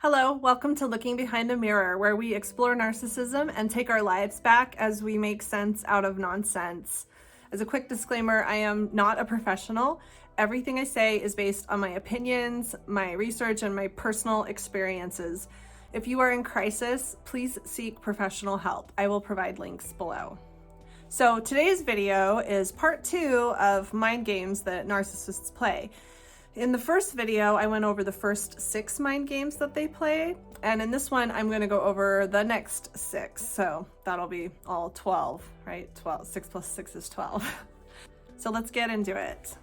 Hello, welcome to Looking Behind a Mirror, where we explore narcissism and take our lives back as we make sense out of nonsense. As a quick disclaimer, I am not a professional. Everything I say is based on my opinions, my research, and my personal experiences. If you are in crisis, please seek professional help. I will provide links below. So today's video is part 2 of mind games that narcissists play. In the first video, I went over the first 6 mind games that they play, and in this one, I'm going to go over the next 6, so that'll be all 12, right? 6 plus 6 is 12. So let's get into it.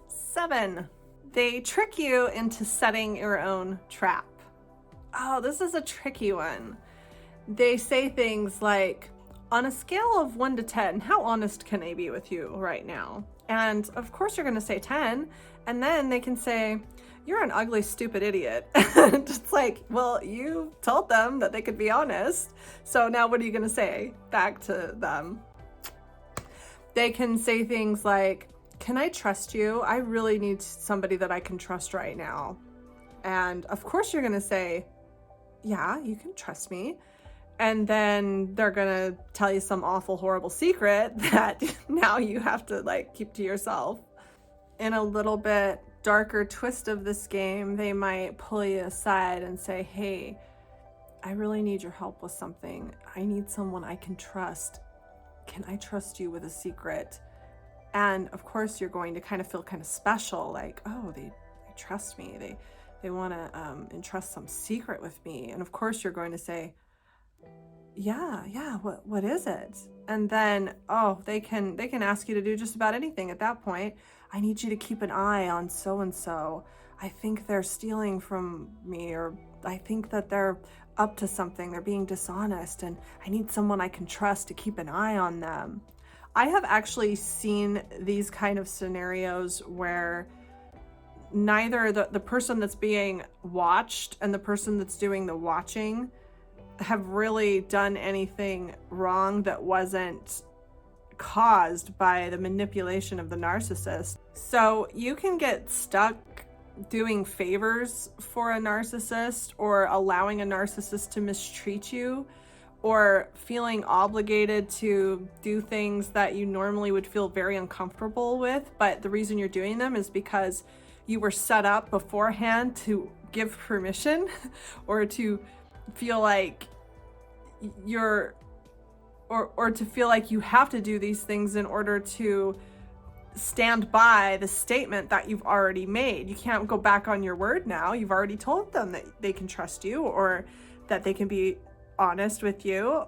7. They trick you into setting your own trap. Oh, this is a tricky one. They say things like, on a scale of 1 to 10, how honest can I be with you right now? And of course you're going to say 10, and then they can say, you're an ugly, stupid idiot. And it's like, well, you told them that they could be honest. So now what are you going to say back to them? They can say things like, can I trust you? I really need somebody that I can trust right now. And of course you're going to say, yeah, you can trust me. And then they're gonna tell you some awful, horrible secret that now you have to keep to yourself. In a little bit darker twist of this game, they might pull you aside and say, hey, I really need your help with something. I need someone I can trust. Can I trust you with a secret? And of course you're going to kind of feel kind of special, like, oh, they trust me. They want to entrust some secret with me. And of course you're going to say, yeah, what is it? And then, oh, they can ask you to do just about anything at that point. I need you to keep an eye on so-and-so. I think they're stealing from me, or I think that they're up to something. They're being dishonest, and I need someone I can trust to keep an eye on them. I have actually seen these kind of scenarios where neither the person that's being watched and the person that's doing the watching have really done anything wrong that wasn't caused by the manipulation of the narcissist. So you can get stuck doing favors for a narcissist, or allowing a narcissist to mistreat you, or feeling obligated to do things that you normally would feel very uncomfortable with, but the reason you're doing them is because you were set up beforehand to give permission or to feel like you're or to feel like you have to do these things in order to stand by the statement that you've already made. You can't go back on your word now. You've already told them that they can trust you, or that they can be honest with you.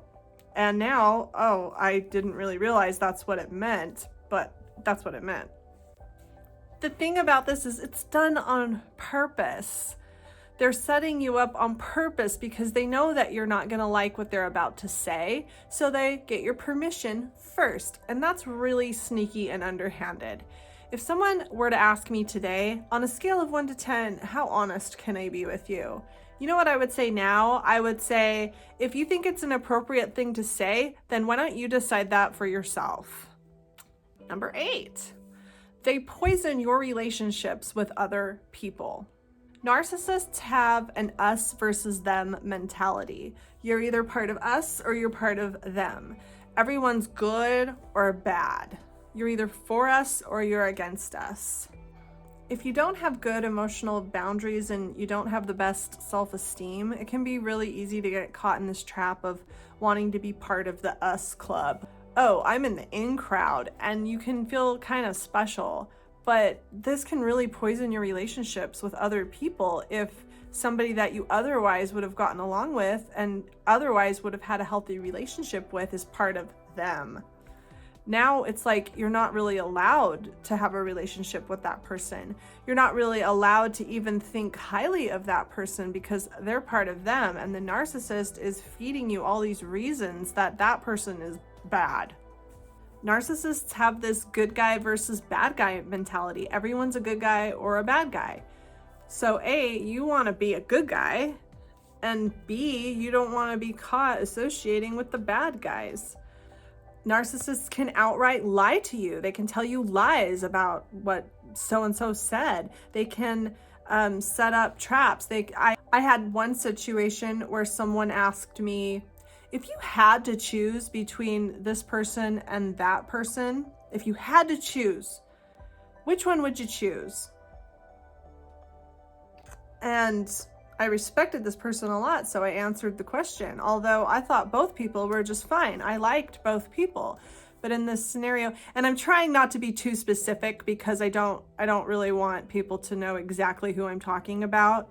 And now, oh, I didn't really realize that's what it meant, but that's what it meant. The thing about this is it's done on purpose. They're setting you up on purpose because they know that you're not going to like what they're about to say, so they get your permission first, and that's really sneaky and underhanded. If someone were to ask me today, on a scale of 1 to 10, how honest can I be with you? You know what I would say now? I would say, if you think it's an appropriate thing to say, then why don't you decide that for yourself? Number 8. They poison your relationships with other people. Narcissists have an us versus them mentality. You're either part of us or you're part of them. Everyone's good or bad. You're either for us or you're against us. If you don't have good emotional boundaries and you don't have the best self-esteem, it can be really easy to get caught in this trap of wanting to be part of the us club. Oh, I'm in the in crowd, and you can feel kind of special. But this can really poison your relationships with other people if somebody that you otherwise would have gotten along with and otherwise would have had a healthy relationship with is part of them. Now it's like you're not really allowed to have a relationship with that person. You're not really allowed to even think highly of that person because they're part of them, and the narcissist is feeding you all these reasons that that person is bad. Narcissists have this good guy versus bad guy mentality. Everyone's a good guy or a bad guy. So A, you want to be a good guy, and B, you don't want to be caught associating with the bad guys. Narcissists can outright lie to you. They can tell you lies about what so-and-so said. They can set up traps. I had one situation where someone asked me, if you had to choose between this person and that person, if you had to choose, which one would you choose? And I respected this person a lot, so I answered the question, although I thought both people were just fine. I liked both people. But in this scenario, and I'm trying not to be too specific because I don't really want people to know exactly who I'm talking about.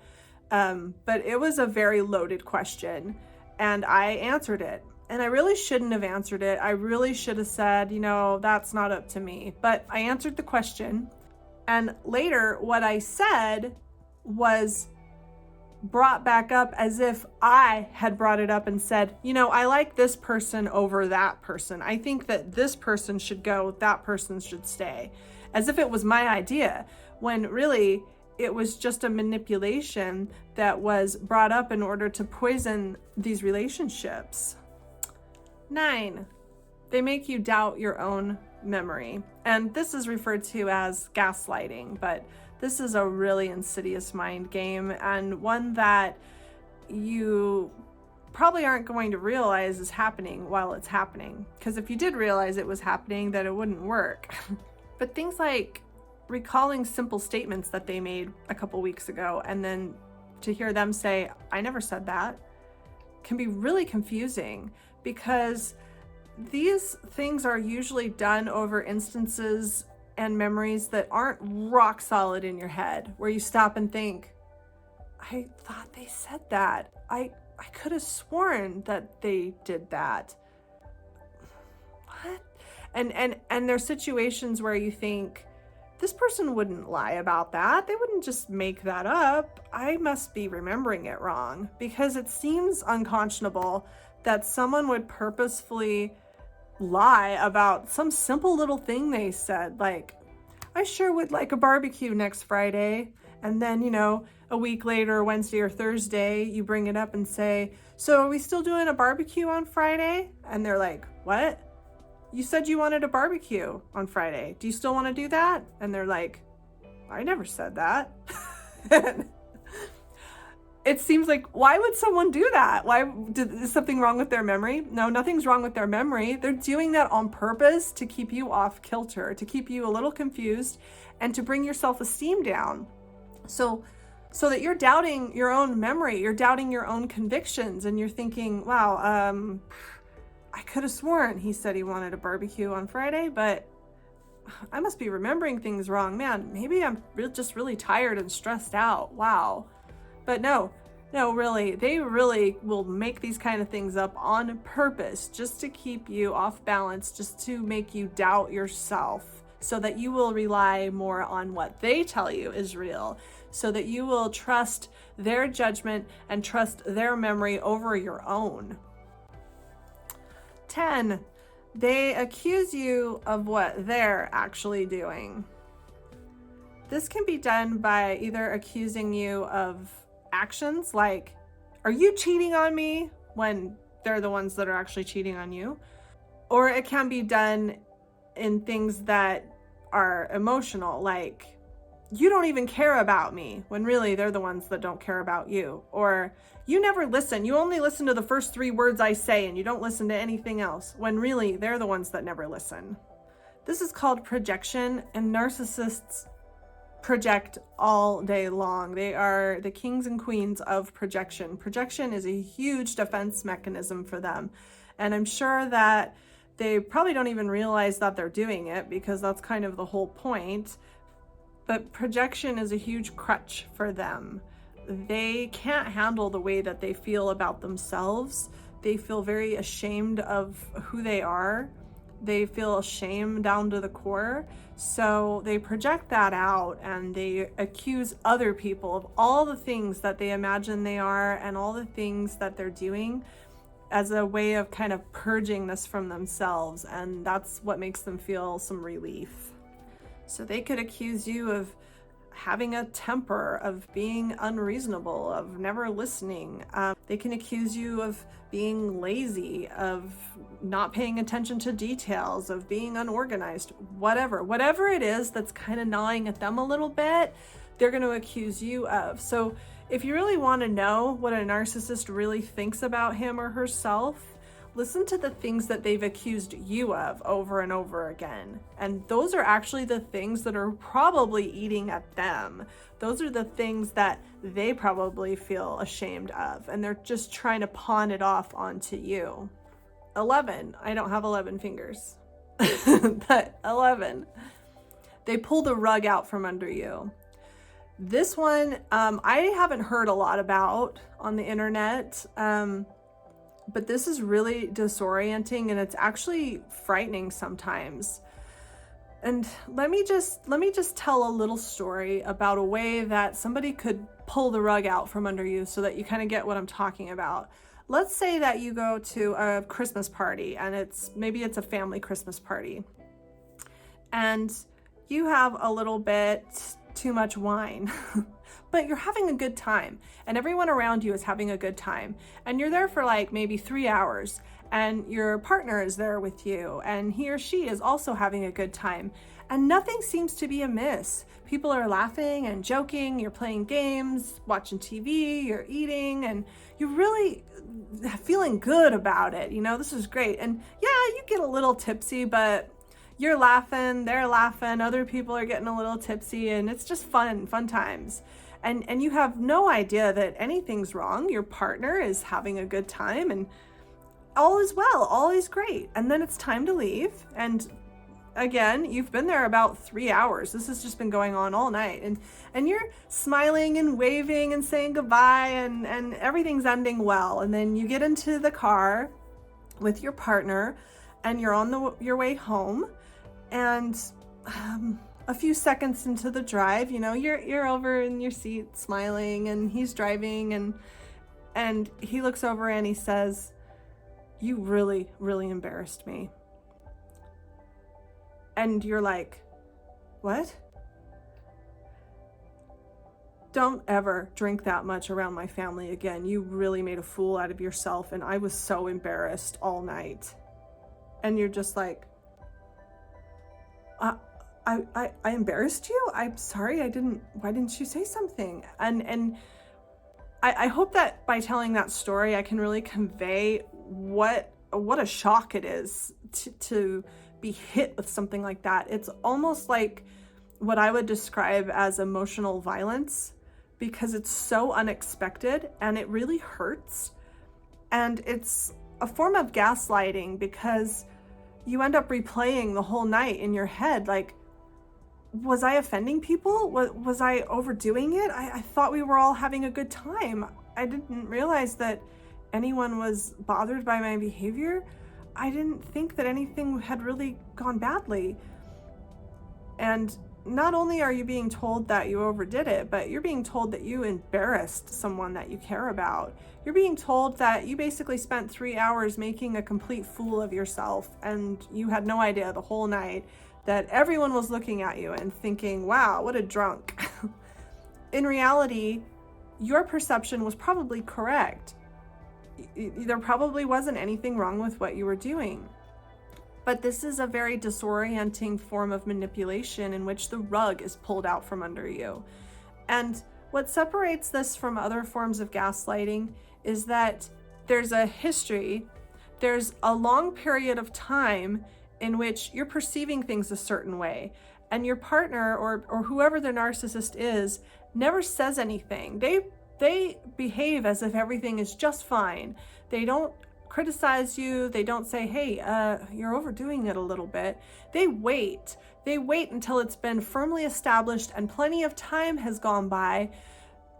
But it was a very loaded question, and I answered it. And I really shouldn't have answered it. I really should have said, that's not up to me. But I answered the question, and later what I said was brought back up as if I had brought it up and said, I like this person over that person. I think that this person should go, that person should stay. As if it was my idea, when really it was just a manipulation that was brought up in order to poison these relationships. 9, they make you doubt your own memory. And this is referred to as gaslighting, but this is a really insidious mind game, and one that you probably aren't going to realize is happening while it's happening. Because if you did realize it was happening, then it wouldn't work. But things like recalling simple statements that they made a couple weeks ago, and then to hear them say, I never said that, can be really confusing, because these things are usually done over instances and memories that aren't rock solid in your head, where you stop and think, I thought they said that. I could have sworn that they did that. What? And there's situations where you think, this person wouldn't lie about that. They wouldn't just make that up. I must be remembering it wrong, because it seems unconscionable that someone would purposefully lie about some simple little thing they said, like, I sure would like a barbecue next Friday. And then, a week later, Wednesday or Thursday, you bring it up and say, so are we still doing a barbecue on Friday? And they're like, what? You said you wanted a barbecue on Friday. Do you still want to do that? And they're like, I never said that. It seems like, why would someone do that? Is something wrong with their memory? No, nothing's wrong with their memory. They're doing that on purpose to keep you off kilter, to keep you a little confused, and to bring your self-esteem down. So that you're doubting your own memory, you're doubting your own convictions, and you're thinking, wow, I could have sworn he said he wanted a barbecue on Friday, but I must be remembering things wrong. Man, maybe I'm just really tired and stressed out. Wow. But no, really, they really will make these kind of things up on purpose, just to keep you off balance, just to make you doubt yourself, so that you will rely more on what they tell you is real, so that you will trust their judgment and trust their memory over your own. 10, they accuse you of what they're actually doing. This can be done by either accusing you of actions like, are you cheating on me, when they're the ones that are actually cheating on you? Or it can be done in things that are emotional, like, you don't even care about me, when really they're the ones that don't care about you. Or you never listen, you only listen to the first 3 words I say and you don't listen to anything else, when really they're the ones that never listen. This is called projection, and narcissists project all day long. They are the kings and queens of projection. Projection is a huge defense mechanism for them. And I'm sure that they probably don't even realize that they're doing it, because that's kind of the whole point. But projection is a huge crutch for them. They can't handle the way that they feel about themselves. They feel very ashamed of who they are. They feel shame down to the core. So they project that out, and they accuse other people of all the things that they imagine they are and all the things that they're doing, as a way of kind of purging this from themselves. And that's what makes them feel some relief. So they could accuse you of having a temper, of being unreasonable, of never listening. They can accuse you of being lazy, of not paying attention to details, of being unorganized, whatever it is that's kind of gnawing at them a little bit. they're going to accuse you of. So if you really want to know what a narcissist really thinks about him or herself, listen to the things that they've accused you of over and over again. And those are actually the things that are probably eating at them. Those are the things that they probably feel ashamed of, and they're just trying to pawn it off onto you. 11. I don't have 11 fingers, but 11. They pull the rug out from under you. This one, I haven't heard a lot about on the internet, but this is really disorienting, and it's actually frightening sometimes. And let me just tell a little story about a way that somebody could pull the rug out from under you so that you kind of get what I'm talking about. Let's say that you go to a Christmas party, and maybe it's a family Christmas party, and you have a little bit too much wine, but you're having a good time, and everyone around you is having a good time, and you're there for like maybe 3 hours, and your partner is there with you, and he or she is also having a good time, and nothing seems to be amiss. People are laughing and joking, you're playing games, watching TV, you're eating, and you're really feeling good about it. This is great. And yeah, you get a little tipsy, but you're laughing, they're laughing, other people are getting a little tipsy, and it's just fun times. And you have no idea that anything's wrong. Your partner is having a good time, and all is well, all is great. And then it's time to leave. And again, you've been there about 3 hours. This has just been going on all night. And you're smiling and waving and saying goodbye, and everything's ending well. And then you get into the car with your partner, and you're on your way home. And a few seconds into the drive, you're over in your seat smiling, and he's driving, and he looks over and he says, "You really, really embarrassed me." And you're like, "What?" "Don't ever drink that much around my family again. You really made a fool out of yourself, and I was so embarrassed all night." And you're just like, I embarrassed you? I'm sorry, why didn't you say something? And I hope that by telling that story, I can really convey what a shock it is to be hit with something like that. It's almost like what I would describe as emotional violence, because it's so unexpected and it really hurts. And it's a form of gaslighting, because you end up replaying the whole night in your head, like, was I offending people? Was I overdoing it? I thought we were all having a good time. I didn't realize that anyone was bothered by my behavior. I didn't think that anything had really gone badly. And not only are you being told that you overdid it, but you're being told that you embarrassed someone that you care about. You're being told that you basically spent 3 hours making a complete fool of yourself, and you had no idea the whole night that everyone was looking at you and thinking, "Wow, what a drunk." In reality, your perception was probably correct. There probably wasn't anything wrong with what you were doing. But this is a very disorienting form of manipulation in which the rug is pulled out from under you. And what separates this from other forms of gaslighting is that there's a history, there's a long period of time in which you're perceiving things a certain way, and your partner or whoever the narcissist is never says anything. They behave as if everything is just fine. They don't criticize you. They don't say, "Hey, you're overdoing it a little bit." They wait until it's been firmly established and plenty of time has gone by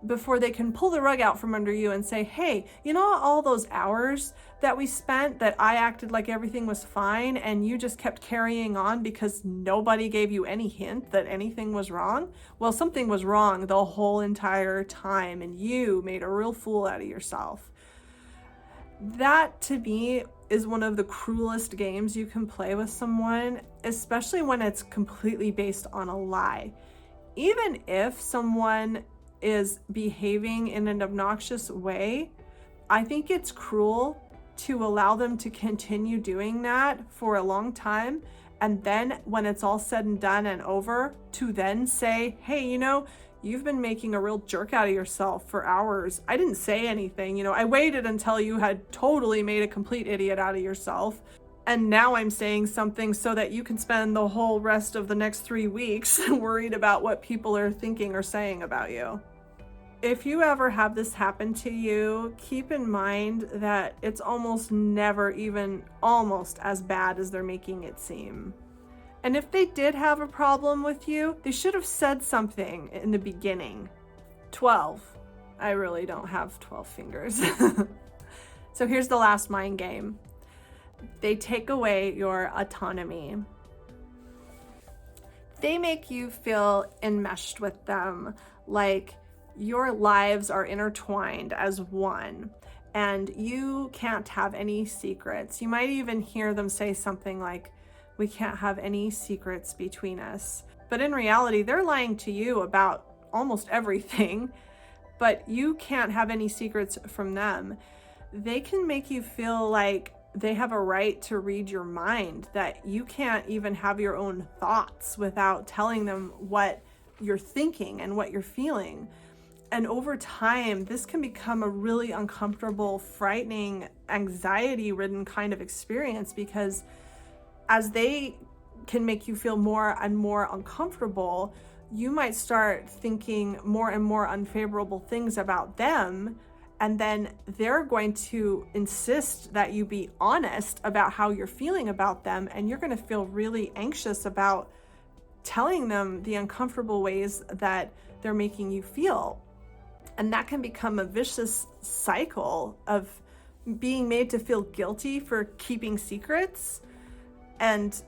before they can pull the rug out from under you and say, "Hey, all those hours that we spent that I acted like everything was fine, and you just kept carrying on because nobody gave you any hint that anything was wrong? Well, something was wrong the whole entire time, and you made a real fool out of yourself." That, to me, is one of the cruelest games you can play with someone, especially when it's completely based on a lie. Even if someone is behaving in an obnoxious way, I think it's cruel to allow them to continue doing that for a long time, and then when it's all said and done and over, to then say, "Hey, You've been making a real jerk out of yourself for hours. I didn't say anything. You know, I waited until you had totally made a complete idiot out of yourself. And now I'm saying something so that you can spend the whole rest of the next 3 weeks worried about what people are thinking or saying about you. If you ever have this happen to you, keep in mind that it's almost never even almost as bad as they're making it seem. And if they did have a problem with you, they should have said something in the beginning. 12. I really don't have 12 fingers. So here's the last mind game. They take away your autonomy. They make you feel enmeshed with them, like your lives are intertwined as one, and you can't have any secrets. You might even hear them say something like, "We can't have any secrets between us." But in reality, they're lying to you about almost everything, but you can't have any secrets from them. They can make you feel like they have a right to read your mind, that you can't even have your own thoughts without telling them what you're thinking and what you're feeling. And over time, this can become a really uncomfortable, frightening, anxiety-ridden kind of experience, because as they can make you feel more and more uncomfortable, you might start thinking more and more unfavorable things about them. And then they're going to insist that you be honest about how you're feeling about them. And you're going to feel really anxious about telling them the uncomfortable ways that they're making you feel. And that can become a vicious cycle of being made to feel guilty for keeping secrets, and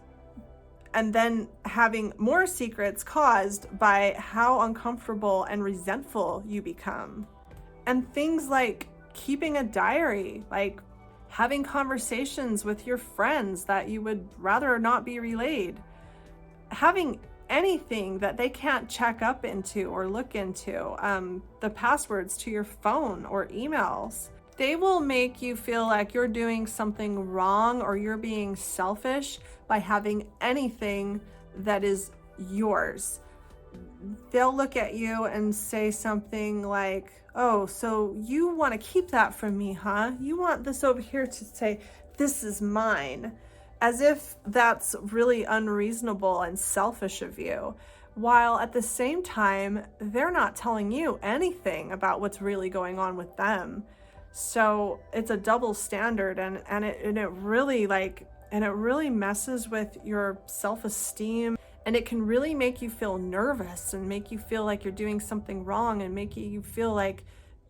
then having more secrets caused by how uncomfortable and resentful you become. And things like keeping a diary, like having conversations with your friends that you would rather not be relayed, having anything that they can't check up into or look into, the passwords to your phone or emails. They will make you feel like you're doing something wrong or you're being selfish by having anything that is yours. They'll look at you and say something like, "Oh, so you want to keep that from me, huh? You want this over here to say, this is mine." As if that's really unreasonable and selfish of you, while at the same time, they're not telling you anything about what's really going on with them. So it's a double standard, and it really messes with your self-esteem, and it can really make you feel nervous and make you feel like you're doing something wrong and make you feel like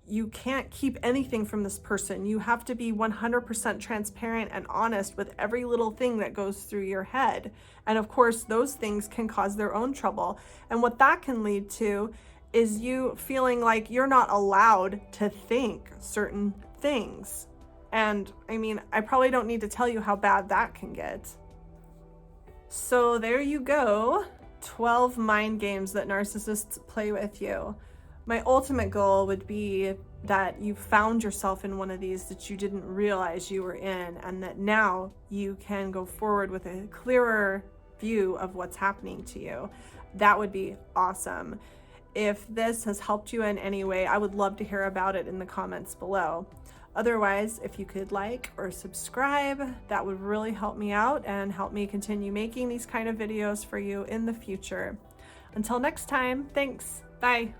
you can't keep anything from this person. You have to be 100% transparent and honest with every little thing that goes through your head. And of course, those things can cause their own trouble. And what that can lead to is you feeling like you're not allowed to think certain things. And I mean, I probably don't need to tell you how bad that can get. So there you go, 12 mind games that narcissists play with you. My ultimate goal would be that you found yourself in one of these that you didn't realize you were in, and that now you can go forward with a clearer view of what's happening to you. That would be awesome. If this has helped you in any way, I would love to hear about it in the comments below. Otherwise, if you could like or subscribe, that would really help me out and help me continue making these kind of videos for you in the future. Until next time, thanks. Bye.